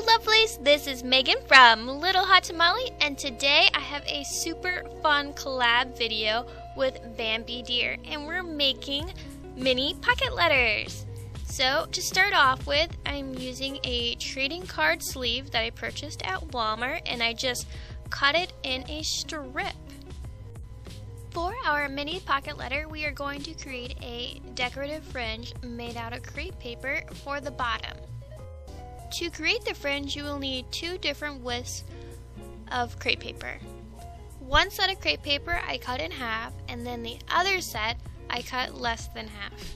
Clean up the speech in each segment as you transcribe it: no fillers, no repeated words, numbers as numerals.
Hello lovelies, this is Megan from Little Hot Tamale, and today I have a super fun collab video with Bambidearr, and we're making mini pocket letters. So to start off with, I'm using a trading card sleeve that I purchased at Walmart, and I just cut it in a strip. For our mini pocket letter, we are going to create a decorative fringe made out of crepe paper for the bottom. To create the fringe, you will need two different widths of crepe paper. One set of crepe paper I cut in half, and then the other set I cut less than half.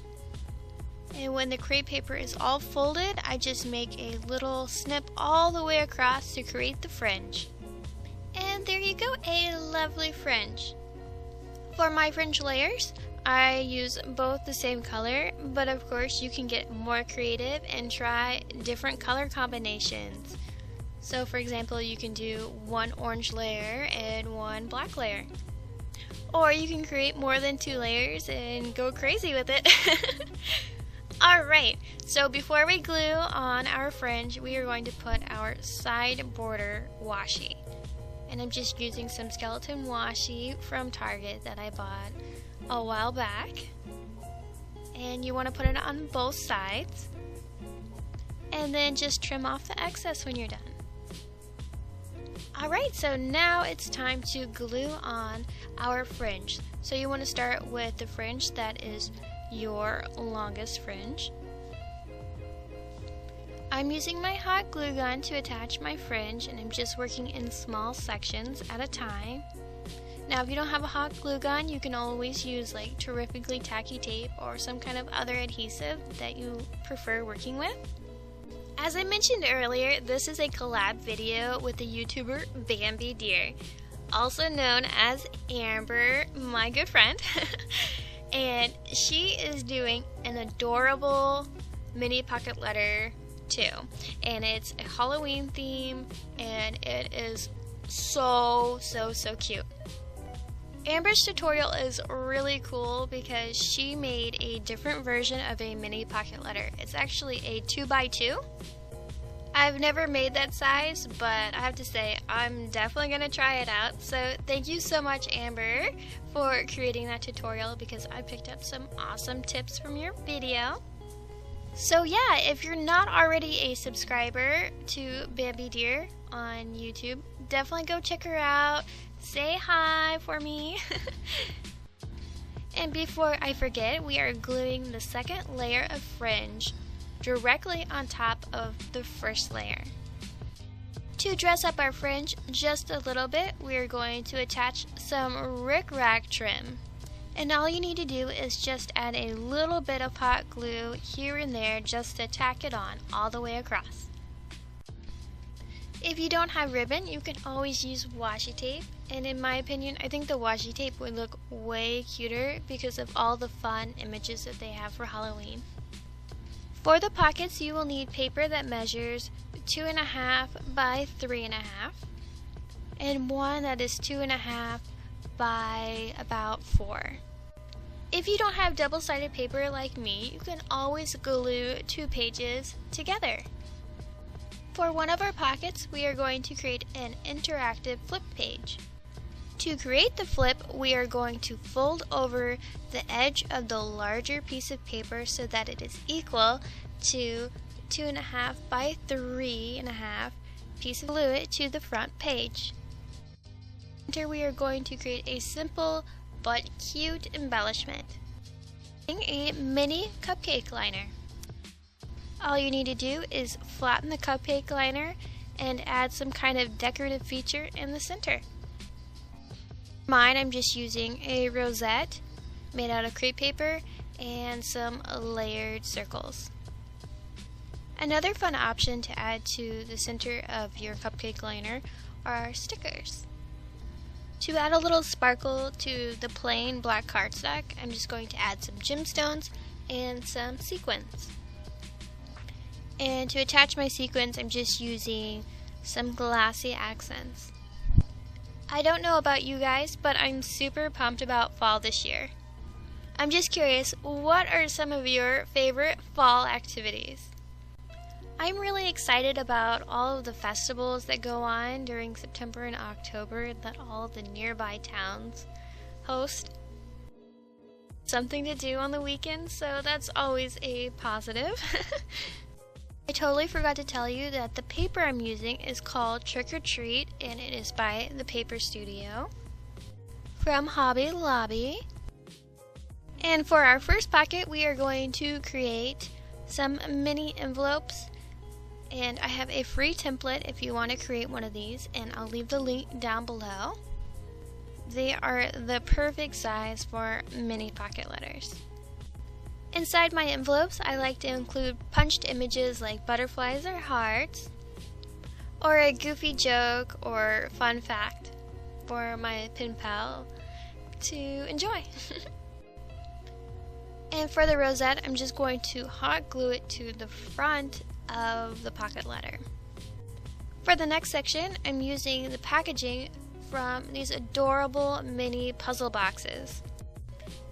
And when the crepe paper is all folded, I just make a little snip all the way across to create the fringe. And there you go, a lovely fringe. For my fringe layers, I use both the same color, but of course you can get more creative and try different color combinations. So for example, you can do one orange layer and one black layer. Or you can create more than two layers and go crazy with it. Alright, so before we glue on our fringe, we are going to put our side border washi. And I'm just using some skeleton washi from Target that I bought a while back. And you want to put it on both sides. And then just trim off the excess when you're done. Alright, so now it's time to glue on our fringe. So you want to start with the fringe that is your longest fringe. I'm using my hot glue gun to attach my fringe, and I'm just working in small sections at a time. Now if you don't have a hot glue gun, you can always use like terrifically tacky tape or some kind of other adhesive that you prefer working with. As I mentioned earlier, this is a collab video with the YouTuber Bambidearr, also known as Amber, my good friend. And she is doing an adorable mini pocket letter too, and it's a Halloween theme, and it is so cute. Amber's tutorial is really cool because she made a different version of a mini pocket letter. It's actually a 2x2. I've never made that size, but I have to say I'm definitely gonna try it out. So thank you so much, Amber, for creating that tutorial, because I picked up some awesome tips from your video. So yeah, if you're not already a subscriber to Bambidearr on YouTube, definitely go check her out. Say hi for me. And before I forget, we are gluing the second layer of fringe directly on top of the first layer. To dress up our fringe just a little bit, we are going to attach some rickrack trim. And all you need to do is just add a little bit of hot glue here and there just to tack it on all the way across. If you don't have ribbon, you can always use washi tape. And in my opinion, I think the washi tape would look way cuter because of all the fun images that they have for Halloween. For the pockets, you will need paper that measures 2.5 by 3.5 and one that is 2.5 by about 4. If you don't have double-sided paper like me, you can always glue 2 pages together. For one of our pockets, we are going to create an interactive flip page. To create the flip, we are going to fold over the edge of the larger piece of paper so that it is equal to 2.5 by 3.5 piece of glue it to the front page. Here we are going to create a simple but cute embellishment. A mini cupcake liner. All you need to do is flatten the cupcake liner and add some kind of decorative feature in the center. Mine, I'm just using a rosette made out of crepe paper and some layered circles. Another fun option to add to the center of your cupcake liner are stickers. To add a little sparkle to the plain black cardstock, I'm just going to add some gemstones and some sequins. And to attach my sequins, I'm just using some glassy accents. I don't know about you guys, but I'm super pumped about fall this year. I'm just curious, what are some of your favorite fall activities? I'm really excited about all of the festivals that go on during September and October that all the nearby towns host. Something to do on the weekends, so that's always a positive. I totally forgot to tell you that the paper I'm using is called Trick or Treat, and it is by the Paper Studio from Hobby Lobby. And for our first pocket, we are going to create some mini envelopes, and I have a free template if you want to create one of these, and I'll leave the link down below. They are the perfect size for mini pocket letters. Inside my envelopes, I like to include punched images like butterflies or hearts, or a goofy joke or fun fact for my pen pal to enjoy. And for the rosette, I'm just going to hot glue it to the front of the pocket letter. For the next section, I'm using the packaging from these adorable mini puzzle boxes.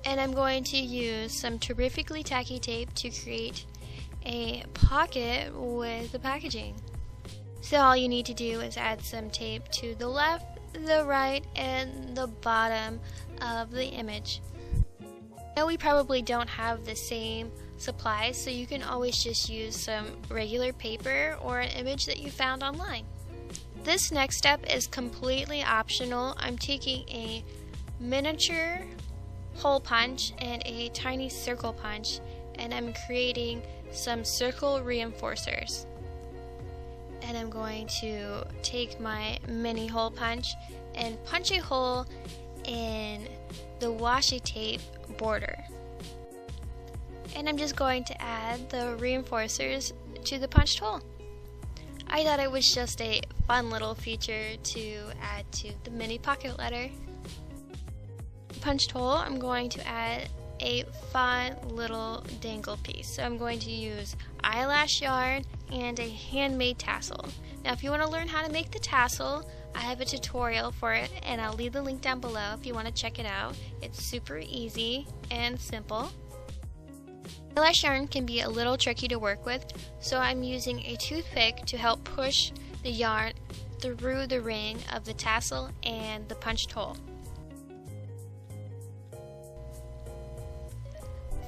And I'm going to use some terrifically tacky tape to create a pocket with the packaging. So all you need to do is add some tape to the left, the right, and the bottom of the image. I know we probably don't have the same supplies, so you can always just use some regular paper or an image that you found online. This next step is completely optional. I'm taking a miniature hole punch and a tiny circle punch, and I'm creating some circle reinforcers. And I'm going to take my mini hole punch and punch a hole in the washi tape border. And I'm just going to add the reinforcers to the punched hole. I thought it was just a fun little feature to add to the mini pocket letter. Punched hole, I'm going to add a fun little dangle piece. So I'm going to use eyelash yarn and a handmade tassel. Now if you want to learn how to make the tassel, I have a tutorial for it, and I'll leave the link down below if you want to check it out. It's super easy and simple. Eyelash yarn can be a little tricky to work with, so I'm using a toothpick to help push the yarn through the ring of the tassel and the punched hole.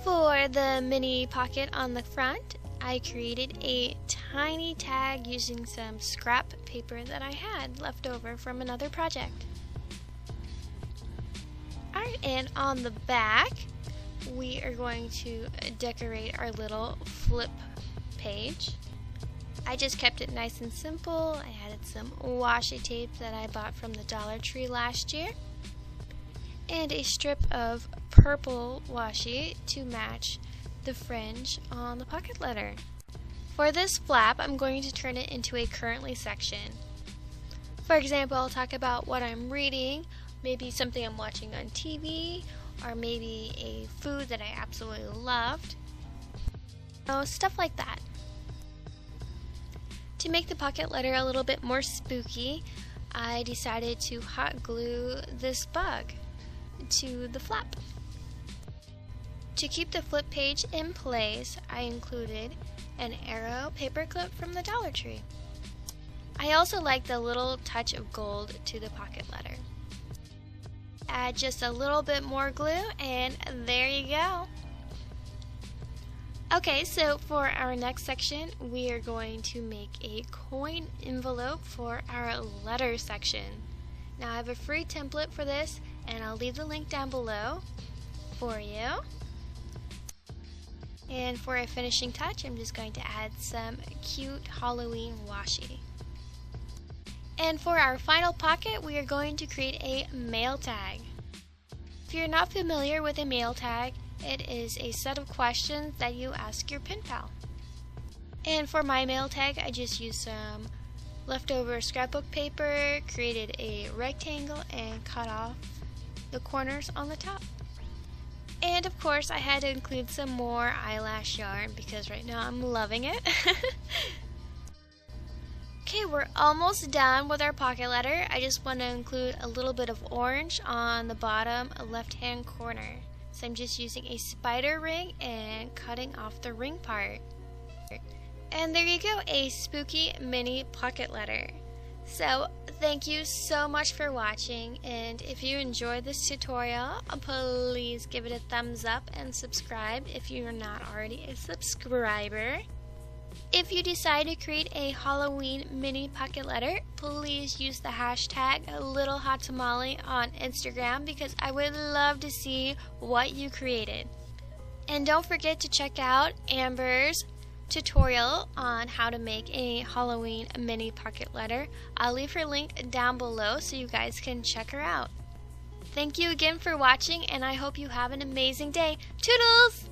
For the mini pocket on the front, I created a tiny tag using some scrap paper that I had left over from another project. Alright, and on the back, we are going to decorate our little flip page. I just kept it nice and simple. I added some washi tape that I bought from the Dollar Tree last year, and a strip of purple washi to match the fringe on the pocket letter. For this flap, I'm going to turn it into a currently section. For example, I'll talk about what I'm reading, maybe something I'm watching on TV, or maybe a food that I absolutely loved. Stuff like that. To make the pocket letter a little bit more spooky, I decided to hot glue this bug to the flap. To keep the flip page in place, I included an arrow paper clip from the Dollar Tree. I also like the little touch of gold to the pocket letter. Add just a little bit more glue, and there you go. Okay, so for our next section, we are going to make a coin envelope for our letter section. Now I have a free template for this, and I'll leave the link down below for you. And for a finishing touch, I'm just going to add some cute Halloween washi. And for our final pocket, we are going to create a mail tag. If you're not familiar with a mail tag, it is a set of questions that you ask your pen pal. And for my mail tag, I just used some leftover scrapbook paper, created a rectangle, and cut off the corners on the top. And of course, I had to include some more eyelash yarn because right now I'm loving it. Okay, we're almost done with our pocket letter. I just want to include a little bit of orange on the bottom left-hand corner. So I'm just using a spider ring and cutting off the ring part. And there you go, a spooky mini pocket letter. So thank you so much for watching, and if you enjoyed this tutorial, please give it a thumbs up and subscribe if you're not already a subscriber. If you decide to create a Halloween mini pocket letter, please use the hashtag LittleHotTamale on Instagram because I would love to see what you created. And don't forget to check out Amber's tutorial on how to make a Halloween mini pocket letter. I'll leave her link down below so you guys can check her out. Thank you again for watching, and I hope you have an amazing day. Toodles!